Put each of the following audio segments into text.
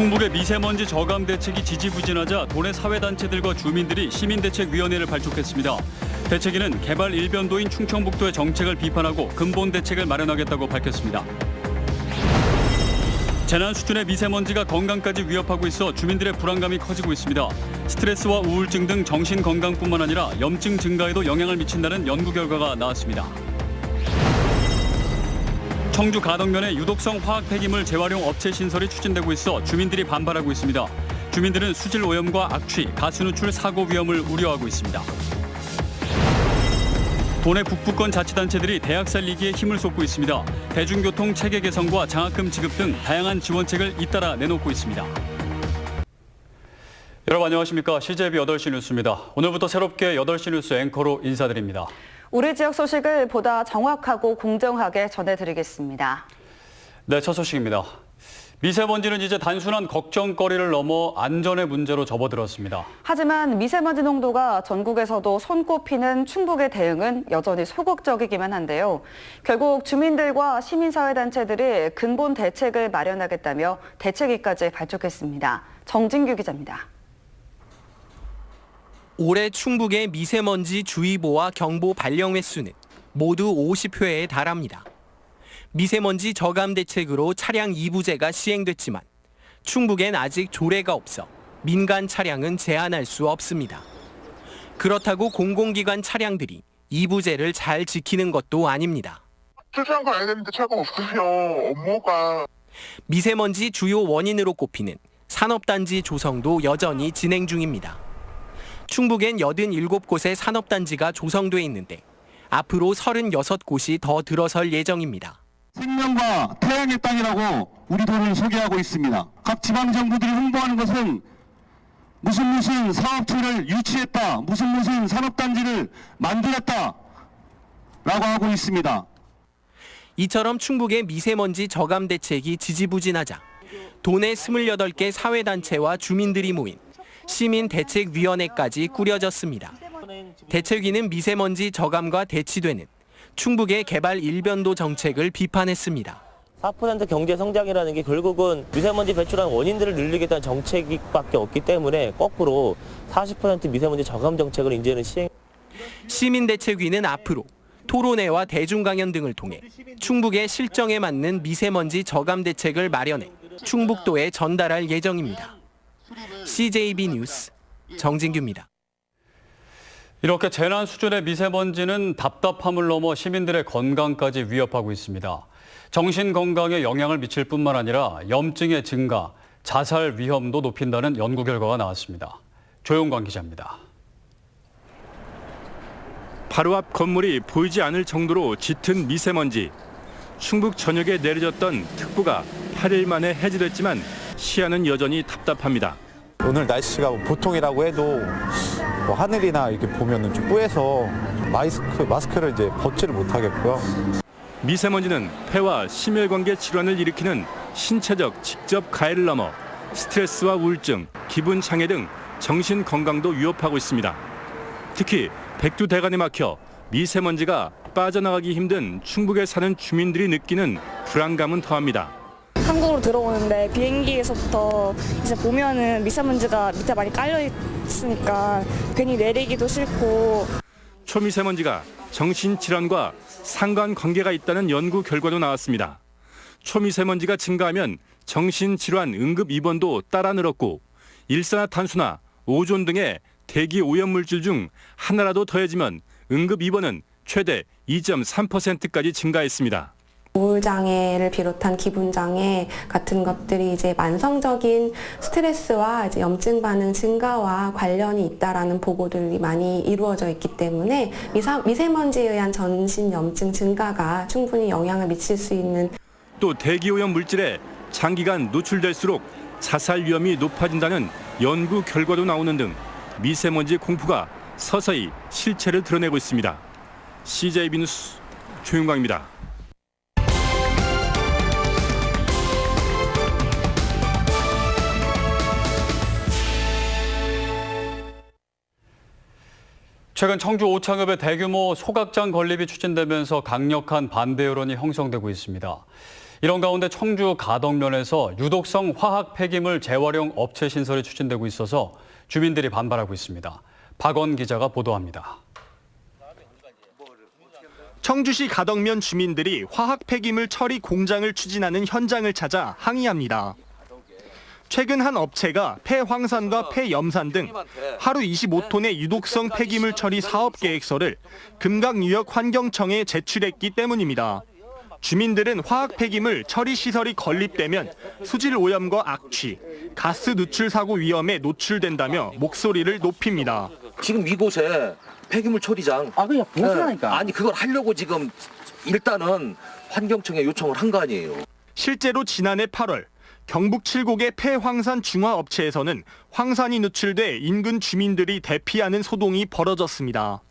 충북의 미세먼지 저감 대책이 지지부진하자 도내 사회단체들과 주민들이 시민대책위원회를 발족했습니다. 대책위는 개발 일변도인 충청북도의 정책을 비판하고 근본 대책을 마련하겠다고 밝혔습니다. 재난 수준의 미세먼지가 건강까지 위협하고 있어 주민들의 불안감이 커지고 있습니다. 스트레스와 우울증 등 정신 건강뿐만 아니라 염증 증가에도 영향을 미친다는 연구 결과가 나왔습니다. 청주 가덕면에 유독성 화학 폐기물 재활용 업체 신설이 추진되고 있어 주민들이 반발하고 있습니다. 주민들은 수질 오염과 악취, 가스 누출 사고 위험을 우려하고 있습니다. 도내 북부권 자치단체들이 대학 살리기에 힘을 쏟고 있습니다. 대중교통 체계 개선과 장학금 지급 등 다양한 지원책을 잇따라 내놓고 있습니다. 여러분 안녕하십니까. CJB 8시 뉴스입니다. 오늘부터 새롭게 8시 뉴스 앵커로 인사드립니다. 우리 지역 소식을 보다 정확하고 공정하게 전해드리겠습니다. 네, 첫 소식입니다. 미세먼지는 이제 단순한 걱정거리를 넘어 안전의 문제로 접어들었습니다. 하지만 미세먼지 농도가 전국에서도 손꼽히는 충북의 대응은 여전히 소극적이기만 한데요. 결국 주민들과 시민사회단체들이 근본 대책을 마련하겠다며 대책위까지 발족했습니다. 정진규 기자입니다. 올해 충북의 미세먼지 주의보와 경보 발령 횟수는 모두 50회에 달합니다. 미세먼지 저감 대책으로 차량 2부제가 시행됐지만 충북엔 아직 조례가 없어 민간 차량은 제한할 수 없습니다. 그렇다고 공공기관 차량들이 2부제를 잘 지키는 것도 아닙니다. 출장 가야 되는데 차가 없으면 업무가. 미세먼지 주요 원인으로 꼽히는 산업단지 조성도 여전히 진행 중입니다. 충북엔 87곳의 산업단지가 조성돼 있는데 앞으로 36곳이 더 들어설 예정입니다. 생명과 태양의 땅이라고 우리 도를 소개하고 있습니다. 각 지방정부들이 홍보하는 것은 무슨 사업체를 유치했다, 무슨 산업단지를 만들었다 라고 하고 있습니다. 이처럼 충북의 미세먼지 저감 대책이 지지부진하자 도내 28개 사회단체와 주민들이 모인 시민대책위원회까지 꾸려졌습니다. 대책위는 미세먼지 저감과 대치되는 충북의 개발 일변도 정책을 비판했습니다. 4% 경제 성장이라는 게 결국은 미세먼지 배출한 원인들을 늘리겠다는 정책밖에 없기 때문에 거꾸로 40% 미세먼지 저감 정책을 이제는 시행. 시민대책위는 앞으로 토론회와 대중강연 등을 통해 충북의 실정에 맞는 미세먼지 저감 대책을 마련해 충북도에 전달할 예정입니다. CJB 뉴스 정진규입니다. 이렇게 재난 수준의 미세먼지는 답답함을 넘어 시민들의 건강까지 위협하고 있습니다. 정신 건강에 영향을 미칠 뿐만 아니라 염증의 증가, 자살 위험도 높인다는 연구 결과가 나왔습니다. 조용관 기자입니다. 바로 앞 건물이 보이지 않을 정도로 짙은 미세먼지. 충북 전역에 내려졌던 특보가 8일 만에 해제됐지만 시야는 여전히 답답합니다. 오늘 날씨가 보통이라고 해도 하늘이나 이렇게 보면은 좀 뿌해서 마스크를 이제 벗지를 못하겠고요. 미세먼지는 폐와 심혈관계 질환을 일으키는 신체적 직접 가해를 넘어 스트레스와 우울증, 기분 장애 등 정신 건강도 위협하고 있습니다. 특히 백두대간에 막혀 미세먼지가 빠져나가기 힘든 충북에 사는 주민들이 느끼는 불안감은 더합니다. 한국으로 들어오는데 비행기에서부터 이제 보면은 미세먼지가 밑에 많이 깔려 있으니까 괜히 내리기도 싫고. 초미세먼지가 정신질환과 상관관계가 있다는 연구 결과도 나왔습니다. 초미세먼지가 증가하면 정신질환 응급 입원도 따라 늘었고 일산화탄소나 오존 등의 대기 오염물질 중 하나라도 더해지면 응급 입원은 최대 2.3%까지 증가했습니다. 우울장애를 비롯한 기분장애 같은 것들이 이제 만성적인 스트레스와 이제 염증 반응 증가와 관련이 있다라는 보고들이 많이 이루어져 있기 때문에 미세먼지에 의한 전신 염증 증가가 충분히 영향을 미칠 수 있는. 또 대기오염 물질에 장기간 노출될수록 자살 위험이 높아진다는 연구 결과도 나오는 등 미세먼지 공포가 서서히 실체를 드러내고 있습니다. CJB 뉴스 조윤광입니다. 최근 청주 오창읍의 대규모 소각장 건립이 추진되면서 강력한 반대 여론이 형성되고 있습니다. 이런 가운데 청주 가덕면에서 유독성 화학 폐기물 재활용 업체 신설이 추진되고 있어서 주민들이 반발하고 있습니다. 박원 기자가 보도합니다. 청주시 가덕면 주민들이 화학 폐기물 처리 공장을 추진하는 현장을 찾아 항의합니다. 최근 한 업체가 폐황산과 폐염산 등 하루 25톤의 유독성 폐기물 처리 사업 계획서를 금강유역환경청에 제출했기 때문입니다. 주민들은 화학 폐기물 처리 시설이 건립되면 수질 오염과 악취, 가스 누출 사고 위험에 노출된다며 목소리를 높입니다. 지금 이곳에 폐기물 처리장 그냥 보시라니까. 아니 그걸 하려고 지금 일단은 환경청에 요청을 한 거 아니에요. 실제로 지난해 8월 경북 칠곡의 폐황산 중화업체에서는 황산이 누출돼 인근 주민들이 대피하는 소동이 벌어졌습니다.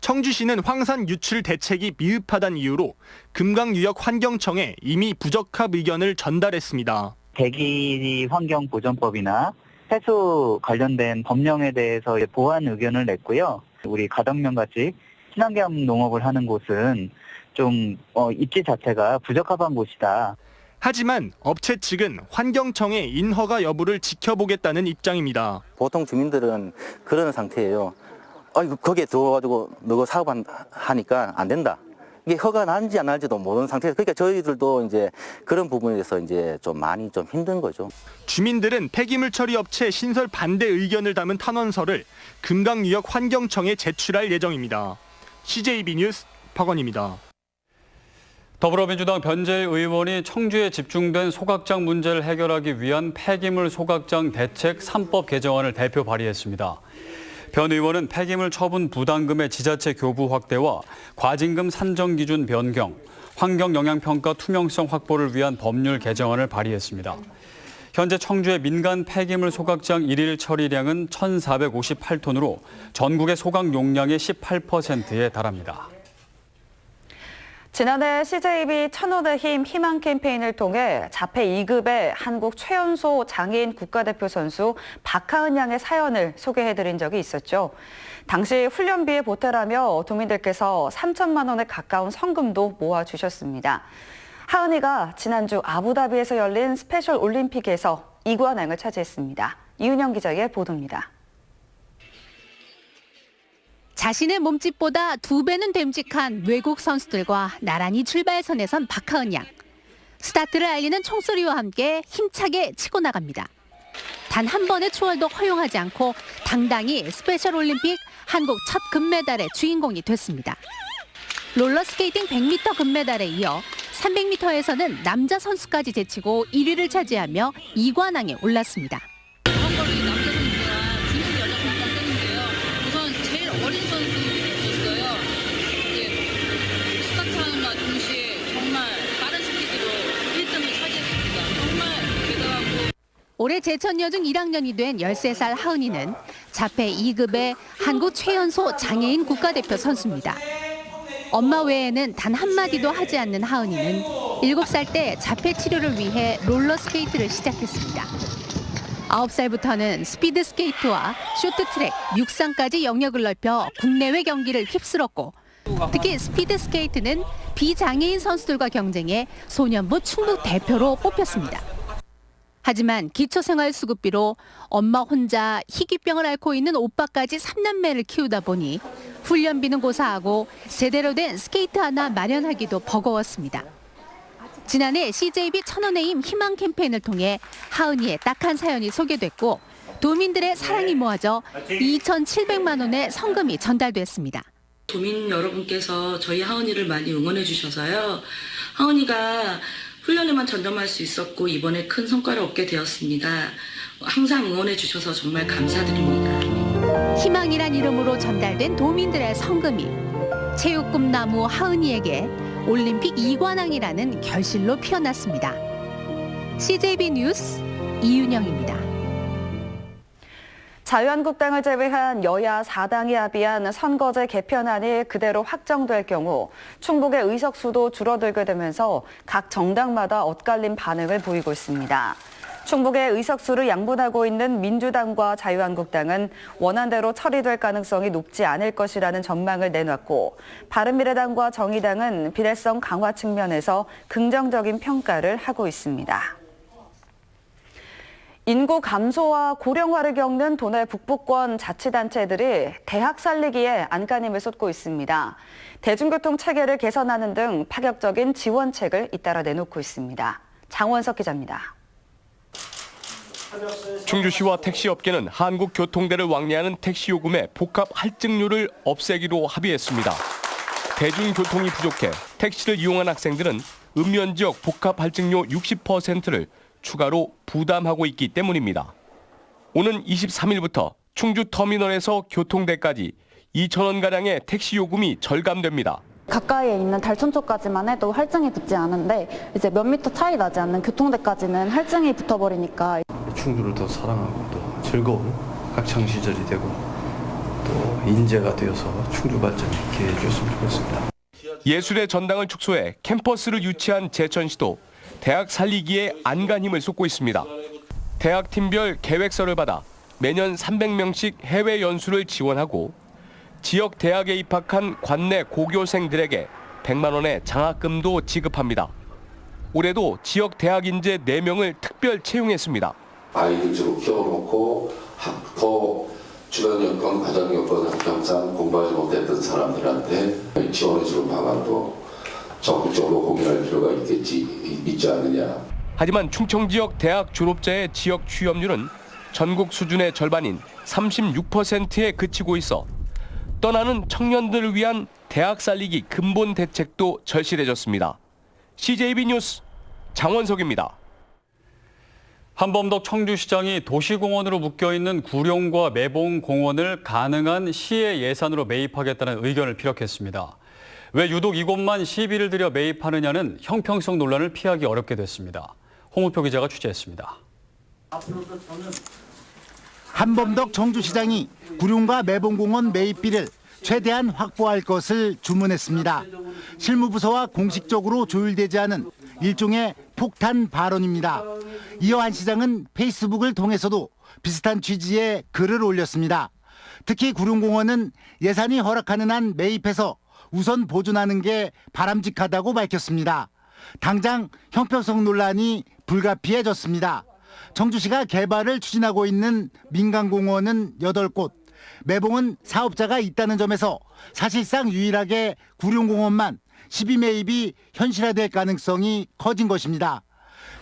청주시는 황산 유출 대책이 미흡하다는 이유로 금강유역환경청에 이미 부적합 의견을 전달했습니다. 대기환경보전법이나 해수 관련된 법령에 대해서 보완 의견을 냈고요. 우리 가덕면같이 친환경 농업을 하는 곳은 좀 입지 자체가 부적합한 곳이다. 하지만 업체 측은 환경청의 인허가 여부를 지켜보겠다는 입장입니다. 보통 주민들은 그런 상태예요. 거기에 들어가지고 너가 사업하니까 안 된다. 이게 허가 나는지 안 나는지도 모르는 상태에서 그러니까 저희들도 이제 그런 부분에 대해서 이제 좀 많이 좀 힘든 거죠. 주민들은 폐기물 처리 업체 신설 반대 의견을 담은 탄원서를 금강유역환경청에 제출할 예정입니다. CJB 뉴스 박원입니다. 더불어민주당 변재일 의원이 청주에 집중된 소각장 문제를 해결하기 위한 폐기물 소각장 대책 3법 개정안을 대표 발의했습니다. 변 의원은 폐기물 처분 부담금의 지자체 교부 확대와 과징금 산정 기준 변경, 환경 영향평가 투명성 확보를 위한 법률 개정안을 발의했습니다. 현재 청주의 민간 폐기물 소각장 일일 처리량은 1,458톤으로 전국의 소각 용량의 18%에 달합니다. 지난해 CJB 천원의 힘 희망 캠페인을 통해 자폐 2급의 한국 최연소 장애인 국가대표 선수 박하은 양의 사연을 소개해드린 적이 있었죠. 당시 훈련비에 보태라며 도민들께서 3천만 원에 가까운 성금도 모아주셨습니다. 하은이가 지난주 아부다비에서 열린 스페셜 올림픽에서 이관왕을 차지했습니다. 이은영 기자의 보도입니다. 자신의 몸집보다 2배는 됨직한 외국 선수들과 나란히 출발선에 선 박하은 양. 스타트를 알리는 총소리와 함께 힘차게 치고 나갑니다. 단 한 번의 추월도 허용하지 않고 당당히 스페셜 올림픽 한국 첫 금메달의 주인공이 됐습니다. 롤러스케이팅 100m 금메달에 이어 300m에서는 남자 선수까지 제치고 1위를 차지하며 이관왕에 올랐습니다. 올해 제천여 중 1학년이 된 13살 하은이는 자폐 2급의 한국 최연소 장애인 국가대표 선수입니다. 엄마 외에는 단 한마디도 하지 않는 하은이는 7살 때 자폐 치료를 위해 롤러스케이트를 시작했습니다. 9살부터는 스피드스케이트와 쇼트트랙, 육상까지 영역을 넓혀 국내외 경기를 휩쓸었고 특히 스피드스케이트는 비장애인 선수들과 경쟁해 소년부 충북 대표로 뽑혔습니다. 하지만 기초생활수급비로 엄마 혼자 희귀병을 앓고 있는 오빠까지 3남매를 키우다 보니 훈련비는 고사하고 제대로 된 스케이트 하나 마련하기도 버거웠습니다. 지난해 CJB 천원의 힘 희망 캠페인을 통해 하은이의 딱한 사연이 소개됐고 도민들의 사랑이 모아져 2,700만 원의 성금이 전달됐습니다. 도민 여러분께서 저희 하은이를 많이 응원해 주셔서요. 하은이가 훈련에만 전념할 수 있었고 이번에 큰 성과를 얻게 되었습니다. 항상 응원해 주셔서 정말 감사드립니다. 희망이란 이름으로 전달된 도민들의 성금이 체육 꿈나무 하은이에게 올림픽 이관왕이라는 결실로 피어났습니다. CJB 뉴스 이윤영입니다. 자유한국당을 제외한 여야 4당이 합의한 선거제 개편안이 그대로 확정될 경우 충북의 의석수도 줄어들게 되면서 각 정당마다 엇갈린 반응을 보이고 있습니다. 충북의 의석수를 양분하고 있는 민주당과 자유한국당은 원안대로 처리될 가능성이 높지 않을 것이라는 전망을 내놨고, 바른미래당과 정의당은 비례성 강화 측면에서 긍정적인 평가를 하고 있습니다. 인구 감소와 고령화를 겪는 도내 북부권 자치단체들이 대학 살리기에 안간힘을 쏟고 있습니다. 대중교통 체계를 개선하는 등 파격적인 지원책을 잇따라 내놓고 있습니다. 장원석 기자입니다. 충주시와 택시업계는 한국교통대를 왕래하는 택시 요금의 복합 할증료를 없애기로 합의했습니다. 대중교통이 부족해 택시를 이용한 학생들은 읍면지역 복합 할증료 60%를 추가로 부담하고 있기 때문입니다. 오는 23일부터 충주 터미널에서 교통대까지 2,000원가량의 택시 요금이 절감됩니다. 가까이에 있는 달천초까지만 해도 할증이 붙지 않은데 이제 몇 미터 차이 나지 않는 교통대까지는 할증이 붙어버리니까 충주를 더 사랑하고 또 즐거운 학창 시절이 되고 또 인재가 되어서 충주 발전에 기여해 줬으면 좋겠습니다. 예술의 전당을 축소해 캠퍼스를 유치한 제천시도 대학 살리기에 안간힘을 쏟고 있습니다. 대학 팀별 계획서를 받아 매년 300명씩 해외 연수를 지원하고 지역 대학에 입학한 관내 고교생들에게 100만 원의 장학금도 지급합니다. 올해도 지역 대학 인재 4명을 특별 채용했습니다. 아이들 좀 키워놓고 더 주변 여건, 가정 여건, 학경상 공부하지 못했던 사람들한테 지원해주는 방안도 적극적으로 고민할 필요가 있지 않느냐. 하지만 충청 지역 대학 졸업자의 지역 취업률은 전국 수준의 절반인 36%에 그치고 있어 떠나는 청년들을 위한 대학 살리기 근본 대책도 절실해졌습니다. CJB 뉴스 장원석입니다. 한범덕 청주시장이 도시공원으로 묶여있는 구룡과 매봉공원을 가능한 시의 예산으로 매입하겠다는 의견을 피력했습니다. 왜 유독 이곳만 시비를 들여 매입하느냐는 형평성 논란을 피하기 어렵게 됐습니다. 홍우표 기자가 취재했습니다. 한범덕 청주시장이 구룡과 매봉공원 매입비를 최대한 확보할 것을 주문했습니다. 실무부서와 공식적으로 조율되지 않은 일종의 폭탄 발언입니다. 이어 한 시장은 페이스북을 통해서도 비슷한 취지의 글을 올렸습니다. 특히 구룡공원은 예산이 허락하는 한 매입해서 우선 보존하는 게 바람직하다고 밝혔습니다. 당장 형평성 논란이 불가피해졌습니다. 청주시가 개발을 추진하고 있는 민간공원은 8곳, 매봉은 사업자가 있다는 점에서 사실상 유일하게 구룡공원만 시비 매입이 현실화될 가능성이 커진 것입니다.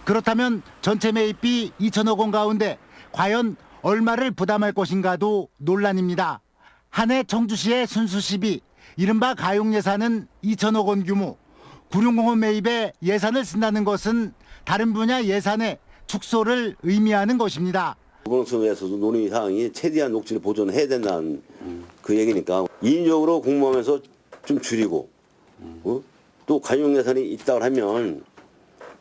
그렇다면 전체 매입비 2천억 원 가운데 과연 얼마를 부담할 것인가도 논란입니다. 한 해 청주시의 순수 시비, 이른바 가용 예산은 2천억 원 규모, 구룡공원 매입에 예산을 쓴다는 것은 다른 분야 예산의 축소를 의미하는 것입니다. 보건성에서도 논의 사항이 최대한 녹지를 보존해야 된다는 그 얘기니까 인적으로 공모하면서 좀 줄이고 또 가용 예산이 있다고 하면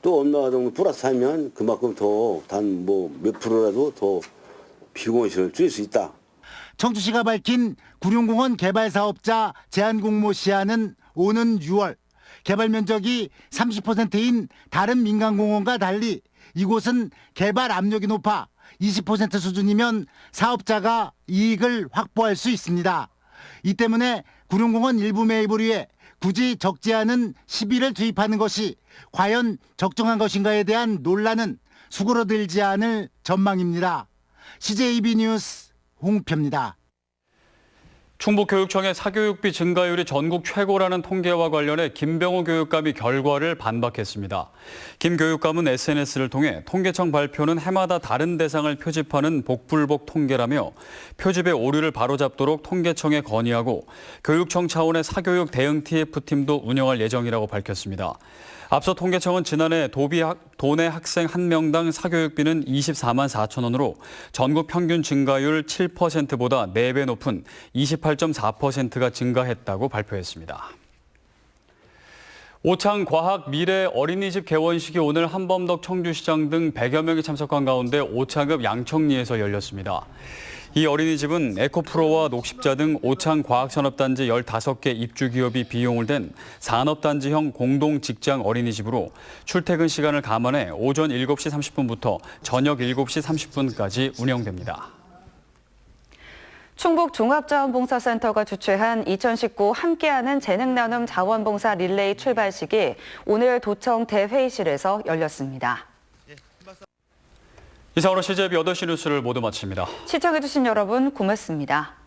또 얼마가 정도 플러스 하면 그만큼 더 단 뭐 몇 프로라도 더 비공원시설을 줄일 수 있다. 청주시가 밝힌 구룡공원 개발 사업자 제한 공모 시한은 오는 6월. 개발 면적이 30%인 다른 민간공원과 달리 이곳은 개발 압력이 높아 20% 수준이면 사업자가 이익을 확보할 수 있습니다. 이 때문에 구룡공원 일부 매입을 위해 굳이 적지 않은 시비를 투입하는 것이 과연 적정한 것인가에 대한 논란은 수그러들지 않을 전망입니다. CJB 뉴스 홍우표입니다. 충북교육청의 사교육비 증가율이 전국 최고라는 통계와 관련해 김병호 교육감이 결과를 반박했습니다. 김 교육감은 SNS를 통해 통계청 발표는 해마다 다른 대상을 표집하는 복불복 통계라며 표집의 오류를 바로잡도록 통계청에 건의하고 교육청 차원의 사교육 대응 TF팀도 운영할 예정이라고 밝혔습니다. 앞서 통계청은 지난해 도내 학생 1명당 사교육비는 24만 4천 원으로 전국 평균 증가율 7%보다 4배 높은 28.4%가 증가했다고 발표했습니다. 오창 과학 미래 어린이집 개원식이 오늘 한범덕 청주시장 등 100여 명이 참석한 가운데 오차급 양청리에서 열렸습니다. 이 어린이집은 에코프로와 녹십자 등 오창과학산업단지 15개 입주기업이 비용을 댄 산업단지형 공동직장 어린이집으로 출퇴근 시간을 감안해 오전 7시 30분부터 저녁 7시 30분까지 운영됩니다. 충북 종합자원봉사센터가 주최한 2019 함께하는 재능나눔 자원봉사 릴레이 출발식이 오늘 도청 대회의실에서 열렸습니다. 이상으로 CJB 8시 뉴스를 모두 마칩니다. 시청해주신 여러분 고맙습니다.